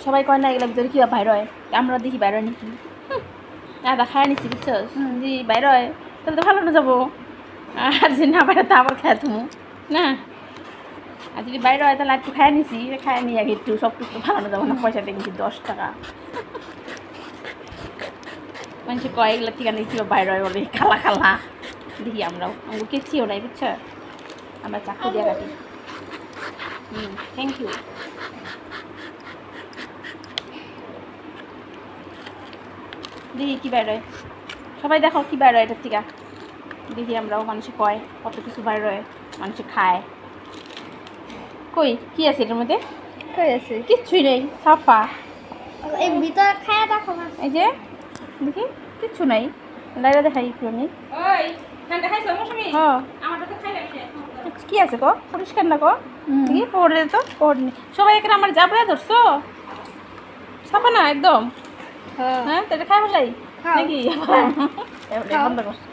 সবাই কয় না এগুলো ভিতরে কী বাইর হয়, আমরা দেখি বাইর হয় নাকি। আদা খায় নিচ্ছি বুঝছো, যদি বাইর হয় তাহলে তো ভালো না যাবো, আর যদি না বাইরে তা আবার খায় তুমি না। আর যদি বাইরে হয় তাহলে একটু খায় নিছি, খায় নিয়ে আগে একটু সব একটু ভালো না যাবো না। পয়সা দেখছি 10 টাকা, মানুষের কয় এগুলো ঠিক আছে, কী বাইরে হয় বলে খালা খালা দেখি। আমরাও কেচিও নাই বুঝছো, আমরা চাকু দিয়ে কাটি। Thank you. দেখি কী বাইর হয়, সবাই দেখো কী বাইর হয় এটার থেকে দেখি। আমরাও মানুষে কয় কত কিছু বাইর হয়, মানুষে খায়। কই কি আছে এটার মধ্যে? কই আছে? কিচ্ছুই নেই, সাফা। এই ভিতরে খায় দেখো না। এই যে দেখি কিচ্ছু নাই, লাইরা দেখাই একটু আমি। কি আছে কো, পরিষ্কার না কো, দেখি পড়ে তো পড়। সবাই এখানে আমার জাবড়া ধরছো, সাফা না একদম। হ্যাঁ তো এটা খাই ফেলাই নাকি? বন্ধ করছো।